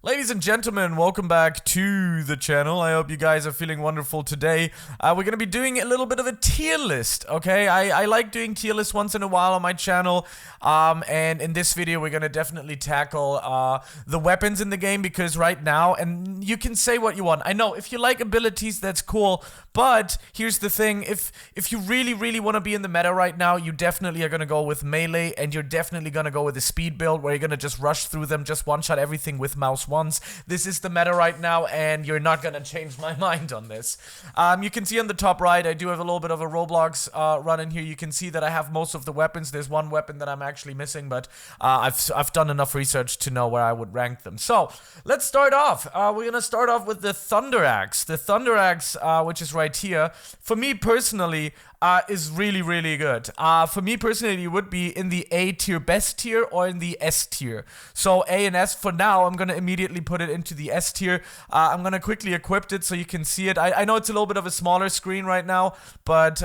Ladies and gentlemen, welcome back to the channel. I hope you guys are feeling wonderful today. We're going to be doing a little bit of a tier list, okay? I like doing tier lists once in a while on my channel. And in this video, we're going to definitely tackle the weapons in the game because right now, and you can say what you want. I know, if you like abilities, that's cool. But here's the thing, if you really want to be in the meta right now, you definitely are going to go with melee, and you're definitely going to go with a speed build where you're going to just rush through them, just one-shot everything with mouse once. This is the meta right now, and you're not going to change my mind on this. You can see on the top right, I do have a little bit of a Roblox run in here. You can see that I have most of the weapons. There's one weapon that I'm actually missing, but I've done enough research to know where I would rank them. So, let's start off. We're going to start off with the Thunder Axe. The Thunder Axe, which is right here, for me personally, is really good. For me personally, it would be in the A tier, best tier, or in the S tier. So A and S for now, I'm gonna immediately put it into the S tier. I'm gonna quickly equip it so you can see it. I know it's a little bit of a smaller screen right now, but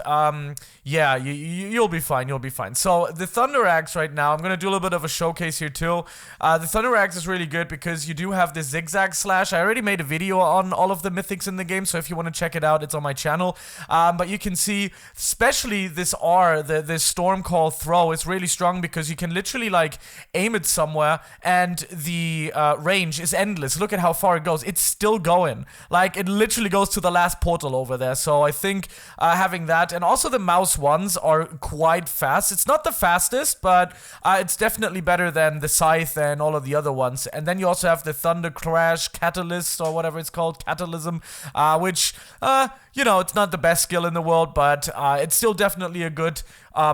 yeah, you'll be fine. You'll be fine. So the Thunder Axe right now, I'm gonna do a little bit of a showcase here too. The Thunder Axe is really good because you do have the zigzag slash. I already made a video on all of the mythics in the game, so if you want to check it out, it's on my channel. But you can see, especially this R, this Storm Call throw, is really strong because you can literally like aim it somewhere and the range is endless. Look at how far it goes. It's still going. Like, it literally goes to the last portal over there. So I think having that, and also the mouse ones are quite fast. It's not the fastest, but it's definitely better than the Scythe and all of the other ones. And then you also have the Thunder Crash Catalyst, or whatever it's called, Catalysm, which, you know, it's not the best skill in the world, but it's still definitely a good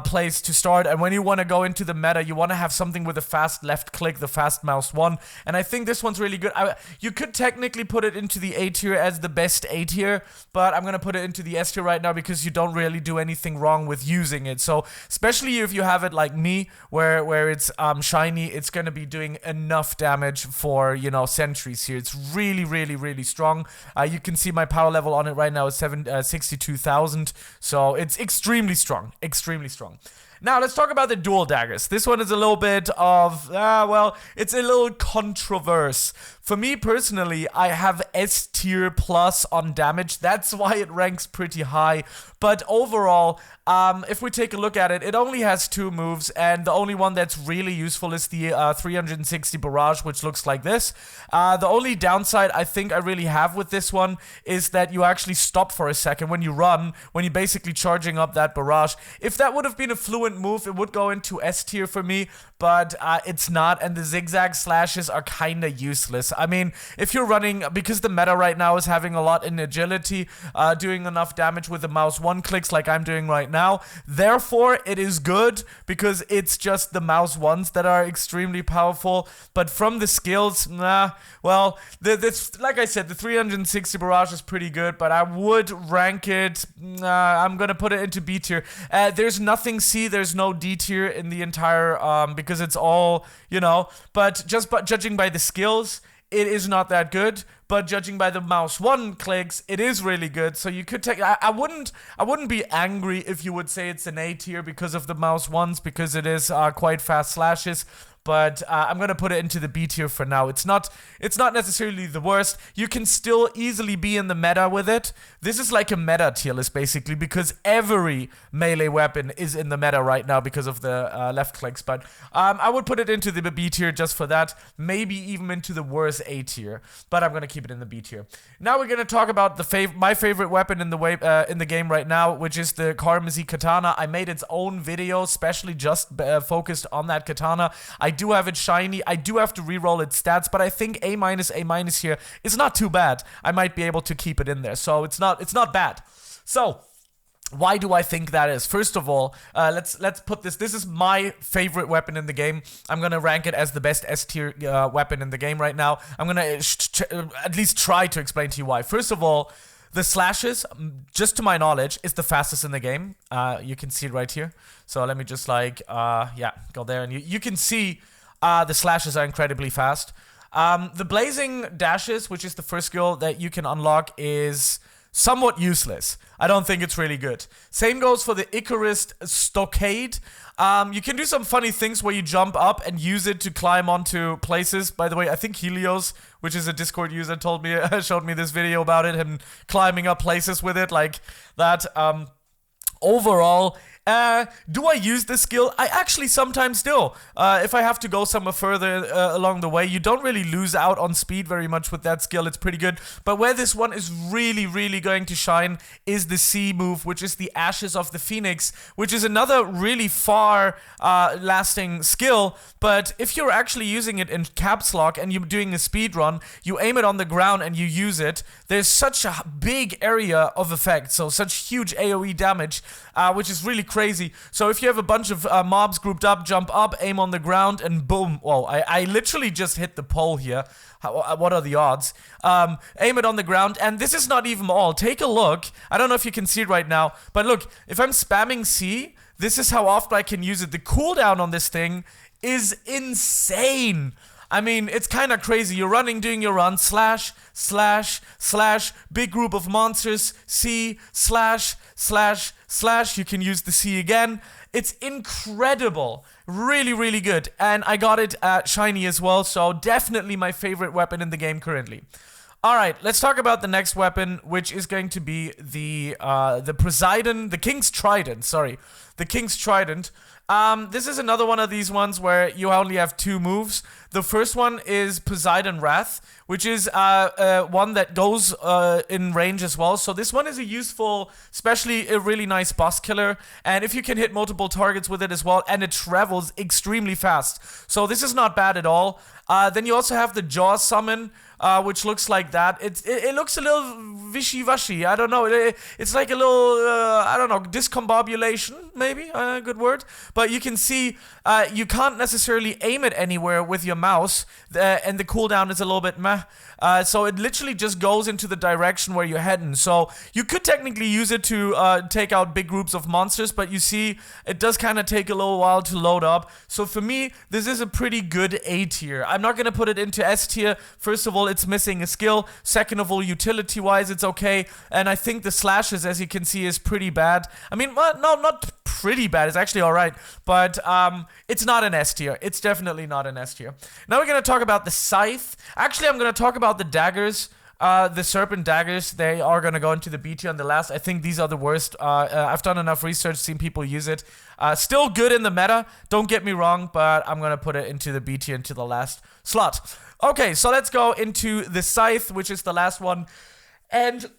place to start. And when you want to go into the meta, you want to have something with a fast left click, the fast mouse one. And I think this one's really good. You could technically put it into the A tier as the best A tier, but I'm going to put it into the S tier right now because you don't really do anything wrong with using it. So especially if you have it like me, where it's shiny, it's going to be doing enough damage for, you know, sentries here. It's really strong. You can see my power level on it right now is 62,000. So it's extremely strong. Extremely strong. Now, let's talk about the dual daggers. This one is a little bit of, well, it's a little controversial. For me personally, I have S tier plus on damage. That's why it ranks pretty high. But overall, if we take a look at it, it only has 2 moves, and the only one that's really useful is the 360 barrage, which looks like this. The only downside I think I really have with this one is that you actually stop for a second when you run, when you're basically charging up that barrage. If that would have been a fluent move, it would go into S tier for me, but it's not, and the zigzag slashes are kinda useless. I mean, if you're running, because the meta right now is having a lot in agility, doing enough damage with the mouse 1 clicks like I'm doing right now, therefore it is good because it's just the mouse 1s that are extremely powerful. But from the skills, well, like I said, the 360 barrage is pretty good, but I would rank it, I'm gonna put it into B tier. There's nothing C, there's no D tier in the entire, because it's all, you know, but just judging by the skills, it is not that good, but judging by the mouse 1 clicks, it is really good. So you could take, I wouldn't be angry if you would say it's an A tier because of the mouse 1s, because it is quite fast slashes. But I'm gonna put it into the B tier for now. It's not necessarily the worst. You can still easily be in the meta with it. This is like a meta tier list basically, because every melee weapon is in the meta right now because of the left clicks. But I would put it into the B tier just for that. Maybe even into the worst A tier. But I'm gonna keep it in the B tier. Now we're gonna talk about my favorite weapon in the game right now, which is the KMZ Katana. I made its own video, specially just focused on that katana. I do have it shiny. I do have to reroll its stats, but I think A minus here is not too bad. I might be able to keep it in there, so it's not bad. So why do I think that is? First of all, let's put this. This is my favorite weapon in the game. I'm gonna rank it as the best S tier weapon in the game right now. I'm gonna at least try to explain to you why. First of all, the slashes, just to my knowledge, is the fastest in the game. You can see it right here. So let me just like, yeah, go there, and you can see the slashes are incredibly fast. The blazing dashes, which is the first skill that you can unlock, is somewhat useless. I don't think it's really good. Same goes for the Icarus Stockade. You can do some funny things where you jump up and use it to climb onto places. By the way, I think Helios, which is a Discord user, told me, showed me this video about it, him climbing up places with it like that. Overall, do I use this skill? I actually sometimes do. If I have to go somewhere further along the way, you don't really lose out on speed very much with that skill. It's pretty good. But where this one is really, really going to shine is the C move, which is the Ashes of the Phoenix, which is another really far lasting skill. But if you're actually using it in caps lock and you're doing a speed run, you aim it on the ground and you use it, there's such a big area of effect. So such huge AoE damage, which is really crazy. So if you have a bunch of mobs grouped up, jump up, aim on the ground, and boom. Whoa, I literally just hit the pole here. What are the odds? Aim it on the ground, and this is not even all. Take a look. I don't know if you can see it right now, but look, if I'm spamming C, this is how often I can use it. The cooldown on this thing is insane. I mean, it's kind of crazy. You're running, doing your run, slash, slash, slash, big group of monsters, C, slash, slash, slash. You can use the C again. It's incredible. Really, really good. And I got it at shiny as well, so definitely my favorite weapon in the game currently. Alright, let's talk about the next weapon, which is going to be the King's Trident, sorry. The King's Trident. This is another one of these ones where you only have 2 moves. The first one is Poseidon Wrath, which is one that goes in range as well. So this one is a useful, especially a really nice boss killer. And if you can hit multiple targets with it as well, and it travels extremely fast. So this is not bad at all. Then you also have the Jaw Summon, which looks like that. It looks a little wishy-washy. I don't know. It's like a little, I don't know, discombobulation, maybe, a good word. But you can see you can't necessarily aim it anywhere with your mouse, and the cooldown is a little bit meh. So it literally just goes into the direction where you're heading. So you could technically use it to take out big groups of monsters, but you see, it does kind of take a little while to load up. So for me, this is a pretty good A tier. I'm not going to put it into S tier. First of all, it's missing a skill. Second of all, utility-wise, it's okay. And I think the slashes, as you can see, is pretty bad. I mean, well, no, not pretty bad. It's actually alright. But it's not an S tier. It's definitely not an S tier. Now we're going to talk about the Scythe. Actually, I'm going to talk about the daggers. The Serpent Daggers, they are going to go into the B tier on the last. I think these are the worst. I've done enough research, seen people use it. Still good in the meta, don't get me wrong, but I'm going to put it into the B tier, into the last slot. Okay, so let's go into the Scythe, which is the last one. And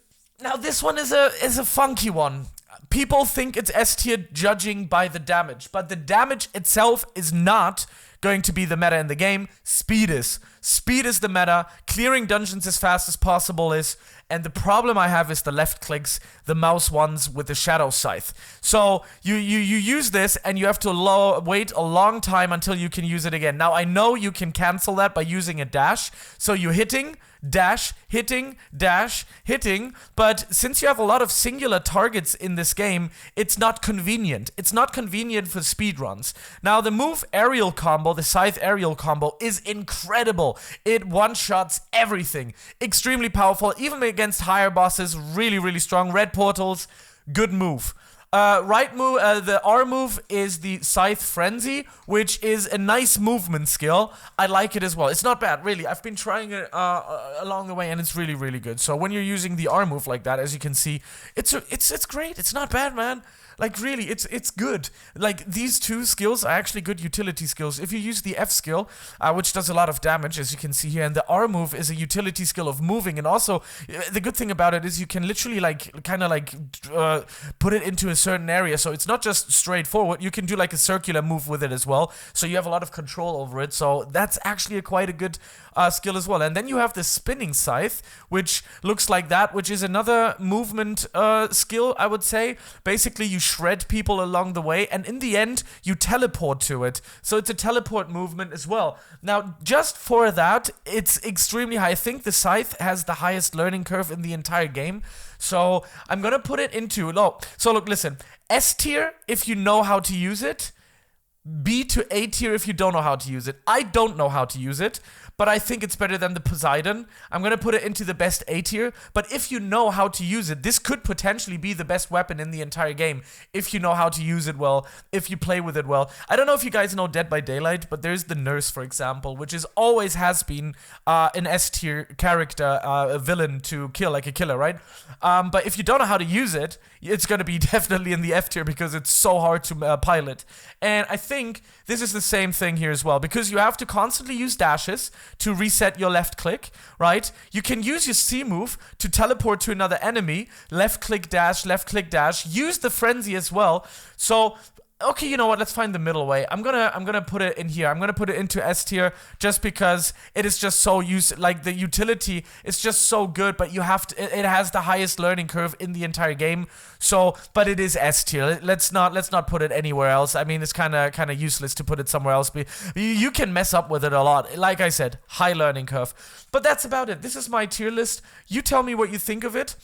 now this one is a funky one. People think it's S tier judging by the damage, but the damage itself is not going to be the meta in the game. Speed is. Speed is the meta. Clearing dungeons as fast as possible is. And the problem I have is the left clicks, the mouse ones with the Shadow Scythe. So you use this and you have to wait a long time until you can use it again. Now I know you can cancel that by using a dash. So you're hitting, dash, hitting, dash, hitting. But since you have a lot of singular targets in this game, it's not convenient. It's not convenient for speedruns. Now the move aerial combo, the Scythe aerial combo, is incredible. It one-shots everything. Extremely powerful, even against higher bosses. Really, really strong. Red portals, good move. Right move, the R move is the Scythe Frenzy, which is a nice movement skill. I like it as well. It's not bad, really. I've been trying it along the way, and it's really, really good. So when you're using the R move like that, as you can see, it's great. It's not bad, man. Like, really, it's good. Like, these two skills are actually good utility skills. If you use the F skill, which does a lot of damage, as you can see here, and the R move is a utility skill of moving, and also, the good thing about it is you can literally, like, kind of, like, put it into a certain area, so it's not just straightforward. You can do, like, a circular move with it as well, so you have a lot of control over it, so that's actually quite a good skill as well. And then you have the Spinning Scythe, which looks like that, which is another movement skill, I would say. Basically, you shred people along the way, and in the end, you teleport to it. So it's a teleport movement as well. Now, just for that, it's extremely high. I think the Scythe has the highest learning curve in the entire game. So I'm gonna put it into, so look, listen, S tier if you know how to use it, B to A tier if you don't know how to use it. I don't know how to use it, but I think it's better than the Poseidon. I'm gonna put it into the best A tier, but if you know how to use it, this could potentially be the best weapon in the entire game, if you know how to use it well, if you play with it well. I don't know if you guys know Dead by Daylight, but there's the nurse, for example, which is always has been an S tier character, a villain to kill, like a killer, right? But if you don't know how to use it, it's gonna be definitely in the F tier because it's so hard to pilot. And I think this is the same thing here as well, because you have to constantly use dashes to reset your left click, right? You can use your C move to teleport to another enemy, left click dash, use the frenzy as well. So okay, you know what? Let's find the middle way. I'm gonna put it in here. I'm gonna put it into S tier just because it is just so like the utility is just so good, but you have to. It has the highest learning curve in the entire game. So, but it is S tier. Let's not put it anywhere else. I mean, it's kind of useless to put it somewhere else. You can mess up with it a lot. Like I said, high learning curve. But that's about it. This is my tier list. You tell me what you think of it.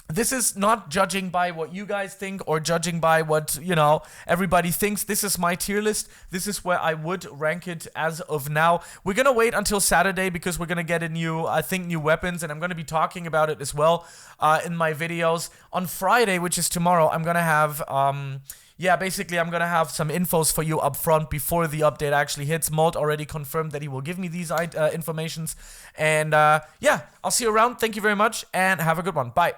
This is not judging by what you guys think or judging by what, you know, everybody thinks. This is my tier list. This is where I would rank it as of now. We're going to wait until Saturday because we're going to get a new weapons, and I'm going to be talking about it as well in my videos. On Friday, which is tomorrow, I'm going to have... yeah, basically, I'm gonna have some infos for you up front before the update actually hits. Molt already confirmed that he will give me these informations. And yeah, I'll see you around. Thank you very much, and have a good one. Bye.